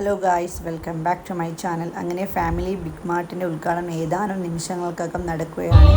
Hello guys, welcome back to my channel. അങ്ങനെ family big മാർട്ടിൻ്റെ ഉദ്ഘാടനം ഏതാനും നിമിഷങ്ങൾക്കകം നടക്കുകയാണ്.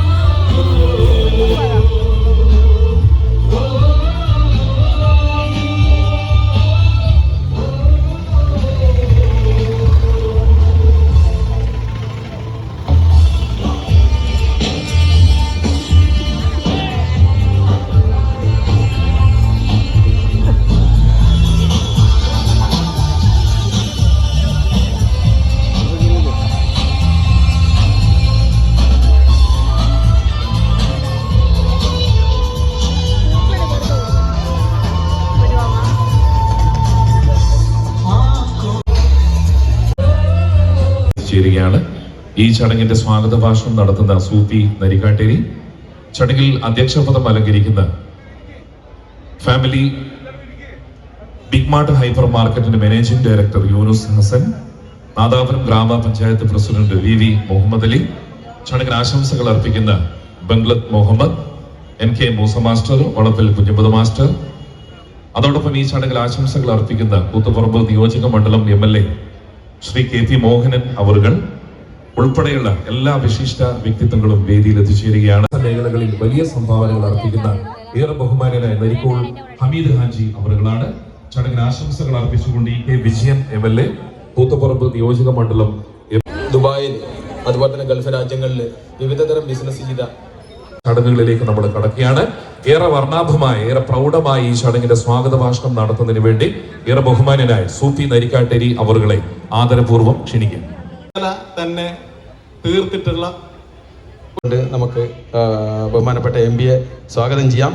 ചേരുകയാണ്. ഈ ചടങ്ങിന്റെ സ്വാഗത ഭാഷണം നടത്തുന്ന സൂഫി നരിക്കാട്ടേരി, ചടങ്ങിൽ അധ്യക്ഷപദം അലങ്കരിക്കുന്ന ഫാമിലി ബിഗ് മാർട്ട് ഹൈപ്പർ മാർക്കറ്റിന്റെ മാനേജിംഗ് ഡയറക്ടർ യൂനുസ് ഹസൻ, നാദാപുരം ഗ്രാമപഞ്ചായത്ത് പ്രസിഡന്റ് വി മുഹമ്മദ് അലി, ചടങ്ങിന് ആശംസകൾ അർപ്പിക്കുന്ന ബംഗ്ലത്ത് മുഹമ്മദ്, NK മൂസ മാസ്റ്റർ, വളപ്പിൽ കുഞ്ഞുമ്പത് മാസ്റ്റർ, അതോടൊപ്പം ഈ ചടങ്ങിൽ ആശംസകൾ അർപ്പിക്കുന്ന കൂത്തുപറമ്പ് നിയോജക മണ്ഡലം MLA ശ്രീ KP മോഹനൻ അവറുകൾ ഉൾപ്പെടെയുള്ള എല്ലാ വിശിഷ്ട വ്യക്തിത്വങ്ങളും വേദിയിൽ എത്തിച്ചേരുകയാണ്. മേഖലകളിൽ വലിയ സംഭാവനകൾ അർപ്പിക്കുന്ന ഏറെ ബഹുമാനനായ നരിക്കോൾ ഹമീദ് ഹാജി അവറുകളാണ്. ചടങ്ങിന് ആശംസകൾ അർപ്പിച്ചുകൊണ്ട് EK വിജയൻ MLA, കൂത്തുപറമ്പ് നിയോജക മണ്ഡലം. ദുബായിൽ അതുപോലെ തന്നെ ഗൾഫ് രാജ്യങ്ങളിൽ വിവിധതരം ബിസിനസ് ചെയ്ത ചടങ്ങുകളിലേക്ക് നമ്മൾ കടക്കുകയാണ്. ഏറെ വർണ്ണാഭമായ, ഏറെ പ്രൗഢമായ ഈ ചടങ്ങിന്റെ സ്വാഗത ഭാഷണം നടത്തുന്നതിന് വേണ്ടി ഏറെ ബഹുമാന്യനായ സൂഫി നരിക്കാട്ടേരി അവറുകളെ ആദരപൂർവ്വം ക്ഷണിക്കാം. തന്നെ തീർത്തിട്ടുള്ള നമുക്ക് ബഹുമാനപ്പെട്ട MB സ്വാഗതം ചെയ്യാം.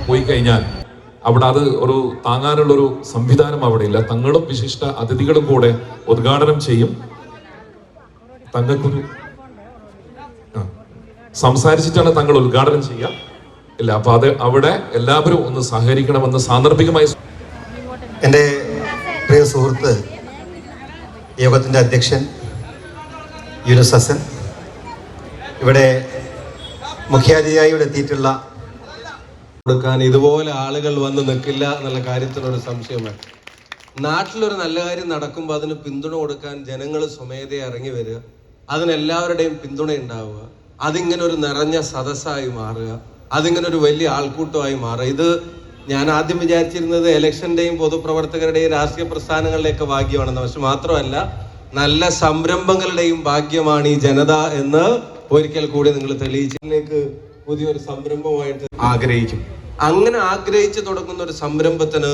പോയി കഴിഞ്ഞാൽ അവിടെ അത് ഒരു താങ്ങാനുള്ളൊരു സംവിധാനം അവിടെ ഇല്ല. തങ്ങളും വിശിഷ്ട അതിഥികളും കൂടെ ഉദ്ഘാടനം ചെയ്യും. തങ്ങൾക്കൊരു സംസാരിച്ചിട്ടാണ് തങ്ങൾ ഉദ്ഘാടനം ചെയ്യുക ഇല്ല. അപ്പൊ അത് അവിടെ എല്ലാവരും ഒന്ന് സഹകരിക്കണമെന്ന് സാന്ദർഭികമായി. എൻ്റെ പ്രിയ സുഹൃത്ത് യോഗത്തിൻ്റെ അധ്യക്ഷൻ യൂനുസ് ഹസൻ, ഇവിടെ മുഖ്യാതിഥിയായി ഇവിടെ എത്തിയിട്ടുള്ള കൊടുക്കാൻ ഇതുപോലെ ആളുകൾ വന്ന് നിൽക്കില്ല എന്നുള്ള കാര്യത്തിലൊരു സംശയം വേണം. നാട്ടിലൊരു നല്ല കാര്യം നടക്കുമ്പോൾ അതിന് പിന്തുണ കൊടുക്കാൻ ജനങ്ങൾ സ്വമേധയെ ഇറങ്ങി വരിക, അതിനെല്ലാവരുടെയും പിന്തുണ ഉണ്ടാവുക, അതിങ്ങനെ ഒരു നിറഞ്ഞ സദസ്സായി മാറുക, അതിങ്ങനെ ഒരു വലിയ ആൾക്കൂട്ടമായി മാറുക. ഇത് ഞാൻ ആദ്യം വിചാരിച്ചിരുന്നത് ഇലക്ഷന്റെയും പൊതുപ്രവർത്തകരുടെയും രാഷ്ട്രീയ പ്രസ്ഥാനങ്ങളുടെയൊക്കെ ഭാഗ്യമാണെന്ന്. പക്ഷെ മാത്രമല്ല, നല്ല സംരംഭങ്ങളുടെയും ഭാഗ്യമാണ് ഈ ജനത എന്ന് ഒരിക്കൽ കൂടി നിങ്ങൾ തെളിയിച്ചതിലേക്ക് പുതിയൊരു സംരംഭമായിട്ട് ആഗ്രഹിക്കും. അങ്ങനെ ആഗ്രഹിച്ചു തുടങ്ങുന്ന ഒരു സംരംഭത്തിന്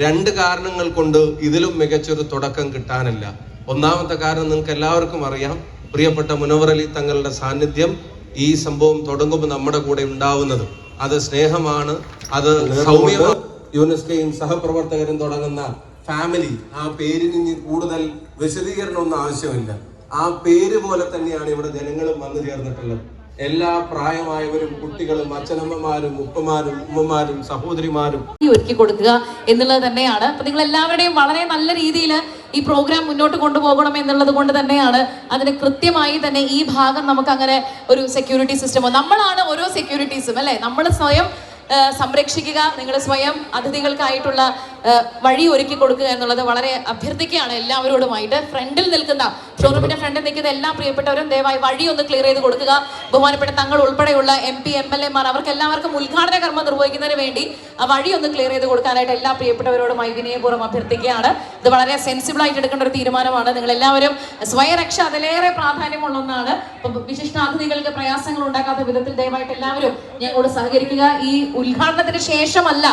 രണ്ട് കാരണങ്ങൾ കൊണ്ട് ഇതിലും മികച്ചൊരു തുടക്കം കിട്ടാനില്ല. ഒന്നാമത്തെ കാരണം നിങ്ങൾക്ക് എല്ലാവർക്കും അറിയാം, പ്രിയപ്പെട്ട മുനവർ അലി തങ്ങളുടെ സാന്നിധ്യം ഈ സംഭവം തുടങ്ങുമ്പോൾ നമ്മുടെ കൂടെ ഉണ്ടാവുന്നത് അത് സ്നേഹമാണ്, അത് സൗമ്യമാണ്. യൂനെസ്കോയും സഹപ്രവർത്തകരും തുടങ്ങുന്ന ഫാമിലി, ആ പേരിന് കൂടുതൽ വിശദീകരണമൊന്നും ആവശ്യമില്ല. ആ പേര് പോലെ തന്നെയാണ് ഇവിടെ ജനങ്ങളും വന്നു ചേർന്നിട്ടുള്ളത്. എല്ലാ പ്രായമായവരും, കുട്ടികളും, അച്ഛനമ്മമാരും, ഉപ്പമാരും, ഉമ്മമാരും, സഹോദരിമാരും ഒരുക്കി കൊടുക്കുക എന്നുള്ളത് തന്നെയാണ്. അപ്പൊ നിങ്ങൾ എല്ലാവരുടെയും വളരെ നല്ല രീതിയിൽ ഈ പ്രോഗ്രാം മുന്നോട്ട് കൊണ്ടുപോകണം എന്നുള്ളത് കൊണ്ട് തന്നെയാണ് അതിന് കൃത്യമായി തന്നെ ഈ ഭാഗം നമുക്ക് അങ്ങനെ ഒരു സെക്യൂരിറ്റി സിസ്റ്റമോ, നമ്മളാണ് ഓരോ സെക്യൂരിറ്റീസും അല്ലെ, നമ്മൾ സ്വയം സംരക്ഷിക്കുക, നിങ്ങൾ സ്വയം അതിഥികൾക്കായിട്ടുള്ള വഴി ഒരുക്കി കൊടുക്കുക എന്നുള്ളത് വളരെ അഭ്യർത്ഥിക്കുകയാണ് എല്ലാവരോടുമായിട്ട്. ഫ്രണ്ടിൽ നിൽക്കുന്ന, ഷോറൂമിന്റെ ഫ്രണ്ടിൽ നിൽക്കുന്ന എല്ലാ പ്രിയപ്പെട്ടവരും ദയവായി വഴി ഒന്ന് ക്ലിയർ ചെയ്ത് കൊടുക്കുക. ബഹുമാനപ്പെട്ട തങ്ങൾ ഉൾപ്പെടെയുള്ള MP MLA മാർ അവർക്ക് എല്ലാവർക്കും ഉദ്ഘാടന കർമ്മം നിർവഹിക്കുന്നതിന് വേണ്ടി ആ വഴി ഒന്ന് ക്ലിയർ ചെയ്ത് കൊടുക്കാനായിട്ട് എല്ലാ പ്രിയപ്പെട്ടവരോടുമായി വിനയപൂർവ്വം അഭ്യർത്ഥിക്കുകയാണ്. ഇത് വളരെ സെൻസിബിൾ ആയിട്ട് എടുക്കേണ്ട ഒരു തീരുമാനമാണ്. നിങ്ങൾ എല്ലാവരും സ്വയരക്ഷ അതിലേറെ പ്രാധാന്യമുള്ള ഒന്നാണ്. വിശിഷ്ട അതിഥികൾക്ക് പ്രയാസങ്ങൾ ഉണ്ടാക്കാത്ത വിധത്തിൽ ദയവായിട്ട് എല്ലാവരും ഞങ്ങളോട് സഹകരിക്കുക. ഈ ഉദ്ഘാടനത്തിന് ശേഷമല്ല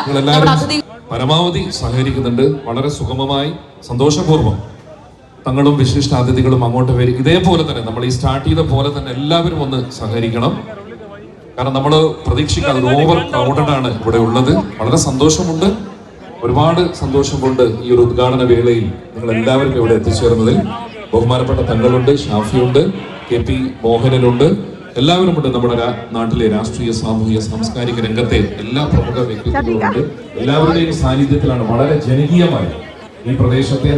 അതിഥി പരമാവധി സഹകരിക്കുന്നുണ്ട്. വളരെ സുഗമമായി സന്തോഷപൂർവ്വം തങ്ങളും വിശിഷ്ട അതിഥികളും അങ്ങോട്ട് വരും. ഇതേപോലെ തന്നെ നമ്മൾ ഈ സ്റ്റാർട്ട് ചെയ്ത പോലെ തന്നെ എല്ലാവരും ഒന്ന് സഹകരിക്കണം. കാരണം നമ്മൾ പ്രതീക്ഷിക്കാതെ ഓവർ ക്രൗഡഡ് ആണ് ഇവിടെ ഉള്ളത്. വളരെ സന്തോഷമുണ്ട്, ഒരുപാട് സന്തോഷമുണ്ട് ഈ ഒരു ഉദ്ഘാടന വേളയിൽ നിങ്ങൾ എല്ലാവരും ഇവിടെ എത്തിച്ചേർന്നതിൽ. ബഹുമാനപ്പെട്ട തങ്ങളുണ്ട്, ഷാഫിയുണ്ട്, KP മോഹനനുണ്ട്, എല്ലാവരും ഉണ്ട്. നമ്മുടെ നാട്ടിലെ രാഷ്ട്രീയ, സാമൂഹിക, സാംസ്കാരിക രംഗത്തെ എല്ലാ പ്രമുഖ വ്യക്തിത്വങ്ങളുണ്ട്. എല്ലാവരുടെയും സാന്നിധ്യത്തിലാണ് വളരെ ജനകീയമായി ഈ പ്രദേശത്തെ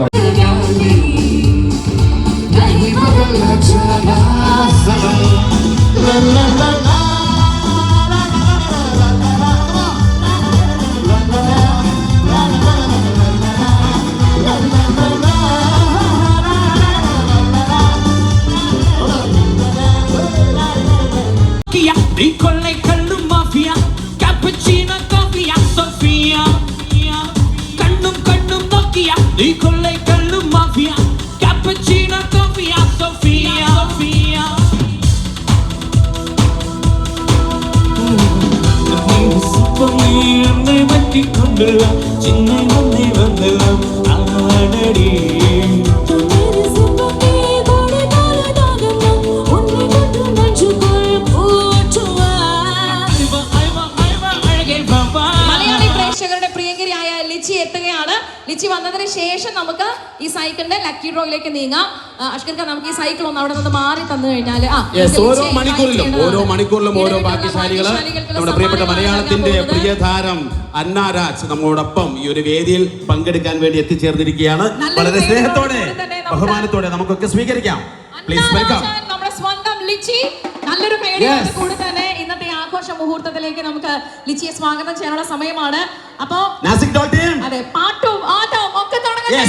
ലിച്ചി വന്നതിന് ശേഷം നമുക്ക് ഈ സൈക്കിളിന്റെ ലക്കി ഡ്രോയിലേക്ക് നീങ്ങാം. അഷ്കർ ഖാൻ, നമുക്ക് ഈ സൈക്കിൾ ഒന്ന് അവിടെ നിന്ന് മാറി തന്നു കഴിഞ്ഞാൽ ഓരോ മണിക്കൂറിലും ഓരോ ഭാഗ്യശാലികൾ നമ്മുടെ പ്രിയപ്പെട്ട മലയാളത്തിന്റെ പ്രിയതാരം അന്ന രാജ് നമ്മോടൊപ്പം ഈ ഒരു വേദിയിൽ പങ്കെടുക്കാൻ വേണ്ടി എത്തിച്ചേർന്നിരിക്കുകയാണ്. വളരെ സ്നേഹത്തോടെ ബഹുമാനത്തോടെ നമുക്കൊക്കെ സ്വീകരിക്കാം. Please welcome. നമ്മുടെ സ്വന്തം ലിച്ചി നല്ലൊരു പേടിയോട് കൂടി തന്നെ ഇന്നത്തെ ആഘോഷ മുഹൂർത്തത്തിലേക്ക് നമുക്ക് ലിച്ചിയെ സ്വാഗതം ചെയ്യാനുള്ള സമയമാണ്. അപ്പോ അതെ, പാട്ടും ആട്ടവും ഒക്കെ തുടങ്ങട്ടെ.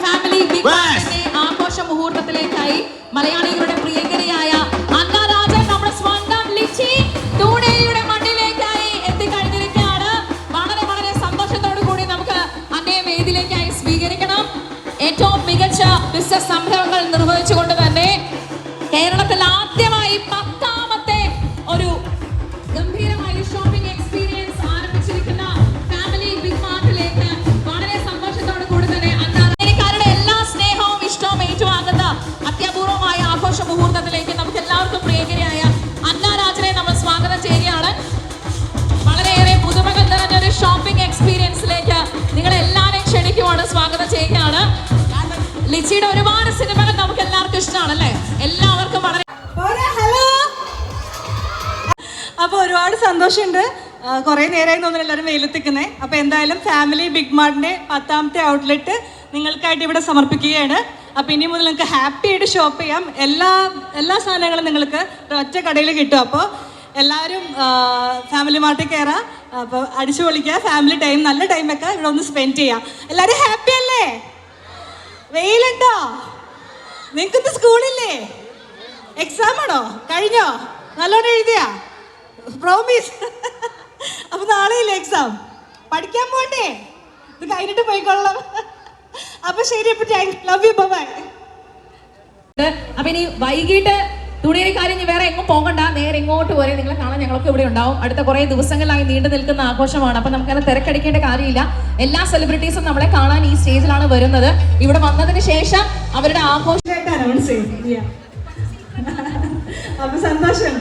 ഫാമിലി ബിഗ് ബോസിന്റെ ആഘോഷ മുഹൂർത്തത്തിലേക്കായി മലയാളികളുടെ പ്രിയങ്കരിയായ അന്ന രാജൻ, നമ്മുടെ സ്വന്തം ലിച്ചി തൂണേരിയുടെ മണ്ണിലേക്കായി എത്തിക്കഴിഞ്ഞിരിക്കുകയാണ്. വളരെ വളരെ സന്തോഷത്തോടു കൂടി നമുക്ക് അന്നയെ വേദിയിലേക്കായി സ്വീകരിക്കണം. ഏറ്റവും മികച്ച ബിസിനസ് സംരംഭങ്ങൾ നിർവഹിച്ചുകൊണ്ട് തന്നെ കേരളത്തിൽ ആദ്യമായി 10ാമത്തെ ഒരു ഗംഭീരമായ ഷോപ്പിംഗ് എക്സ്പീരിയൻസ് ആരംഭിച്ചിരിക്കുന്ന ഫാമിലി ബിഗ് മാർട്ടിലേക്ക് വളരെ സന്തോഷത്തോടു കൂടി തന്നെ അന്നേരക്കാരുടെ എല്ലാ സ്നേഹവും ഇഷ്ടവും ഏറ്റുവാങ്ങുന്ന അത്യപൂർവമായ ആഘോഷ മുഹൂർത്തത്തിലേക്ക് നമുക്ക് എല്ലാവർക്കും പ്രിയങ്കരിയായ അന്ന രാജനെ നമ്മൾ സ്വാഗതം ചെയ്യുകയാണ്. വളരെയേറെ പുതുമകൾ നിറഞ്ഞ ഒരു ഷോപ്പിംഗ് എക്സ്പീരിയൻസിലേക്ക് നിങ്ങളെല്ലാവരെയും ക്ഷണിക്കുവാണ്, സ്വാഗതം ചെയ്യുകയാണ്. ലിച്ചിയുടെ ഒരുപാട് സിനിമകൾ നമുക്ക് എല്ലാവർക്കും ഇഷ്ടമാണല്ലേ? എല്ലാവർക്കും വളരെ അപ്പോൾ ഒരുപാട് സന്തോഷമുണ്ട്. കുറേ നേരമായി തോന്നുന്നു എല്ലാവരും വെയിലെത്തിക്കുന്നത്. അപ്പോൾ എന്തായാലും ഫാമിലി ബിഗ് മാർട്ടിൻ്റെ 10ാമത്തെ ഔട്ട്ലെറ്റ് നിങ്ങൾക്കായിട്ട് ഇവിടെ സമർപ്പിക്കുകയാണ്. അപ്പോൾ ഇനി മുതൽ നിങ്ങൾക്ക് ഹാപ്പി ആയിട്ട് ഷോപ്പ് ചെയ്യാം. എല്ലാ സാധനങ്ങളും നിങ്ങൾക്ക് ഒറ്റ കടയിൽ കിട്ടും. അപ്പോൾ എല്ലാവരും ഫാമിലി മാർട്ടിൽ കയറാം. അപ്പോൾ അടിച്ചു പൊളിക്കുക. ഫാമിലി ടൈം, നല്ല ടൈമൊക്കെ ഇവിടെ ഒന്ന് സ്പെൻഡ് ചെയ്യാം. എല്ലാവരും ഹാപ്പി അല്ലേ? വെയിലുണ്ടോ? നിങ്ങൾക്കിന്ന് സ്കൂളില്ലേ? എക്സാം ആണോ? കഴിഞ്ഞോ? നല്ലോണം എഴുതിയാ? പ്രോമിസ്. അപ്പൊ നാളെയില്ലേ എക്സാം? പഠിക്കാൻ പോണ്ടേ? ഇത് കഴിഞ്ഞിട്ട് പോയിക്കൊള്ളാം. അപ്പൊ ശരി, അപ്പൊ ലവ് യു, ബൈ. അപ്പൊ ഇനി വൈകിട്ട് തുണിയുടെ കാര്യം വേറെ എങ്ങും പോകണ്ട, നേരെ ഇങ്ങോട്ട് പോരെ. നിങ്ങളെ കാണാൻ ഞങ്ങളൊക്കെ ഇവിടെ ഉണ്ടാവും. അടുത്ത കുറേ ദിവസങ്ങളിലായി നീണ്ടു നിൽക്കുന്ന ആഘോഷമാണ്. അപ്പൊ നമുക്കത് തിരക്കടിക്കേണ്ട കാര്യമില്ല. എല്ലാ സെലിബ്രിറ്റീസും നമ്മളെ കാണാൻ ഈ സ്റ്റേജിലാണ് വരുന്നത്. ഇവിടെ വന്നതിന് ശേഷം അവരുടെ ആഘോഷം അപ്പൊ സന്തോഷം.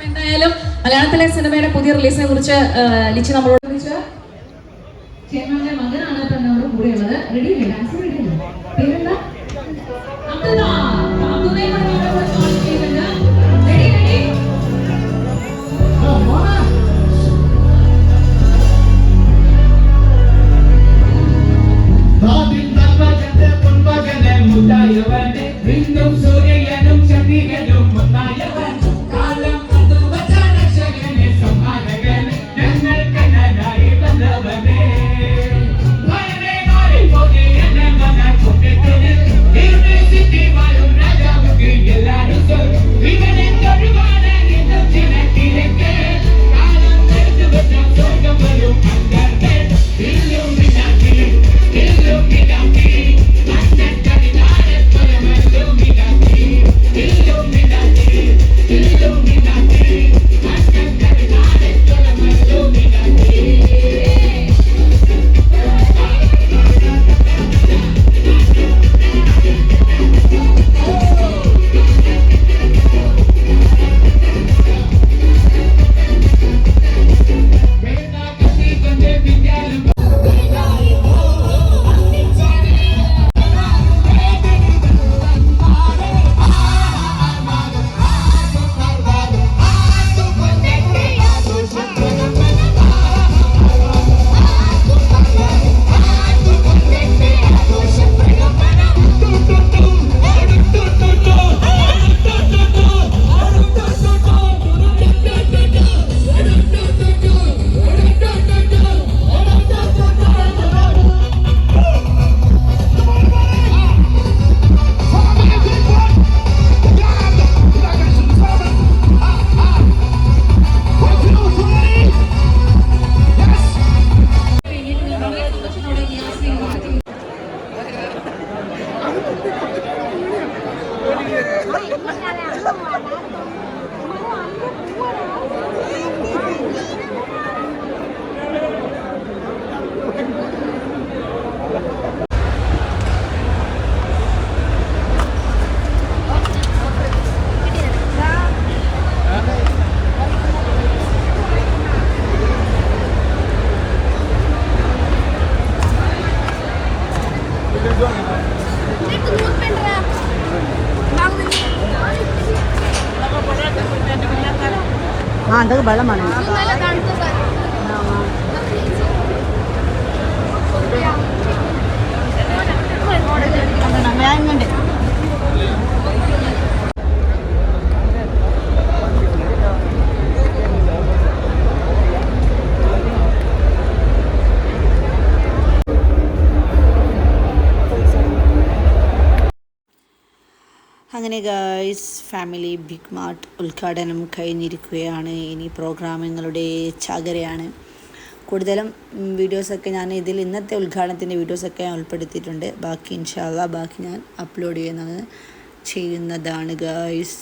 എന്തായാലും മലയാളത്തിലെ സിനിമയുടെ പുതിയ റിലീസിനെ കുറിച്ച് ലിച്ചി നമ്മളോട് ചേട്ടന്റെ മകനാണ് ഇപ്പൊ എന്നോട് കൂടെ ഉള്ളത്. റെഡി അല്ലേ? ഡാൻസ് റെഡി അല്ലേ? പേരെന്താ? Yeah. സന്തോഷത്തോടെ ഈ അവസരം അതൊക്കെ വെള്ളമാണ് അങ്ങനെ ഗൈസ് ഫാമിലി ബിഗ് മാർട്ട് ഉദ്ഘാടനം കഴിഞ്ഞിരിക്കുകയാണ്. ഇനി പ്രോഗ്രാമുകളുടെ ചാകരയാണ്. കൂടുതലും വീഡിയോസൊക്കെ ഞാൻ ഇന്നത്തെ ഉദ്ഘാടനത്തിൻ്റെ വീഡിയോസൊക്കെ ഞാൻ ഉൾപ്പെടുത്തിയിട്ടുണ്ട്. ബാക്കി ഇൻഷാ അല്ലാഹ് ബാക്കി ഞാൻ അപ്ലോഡ് ചെയ്യുന്നതാണ് ഗൈസ്.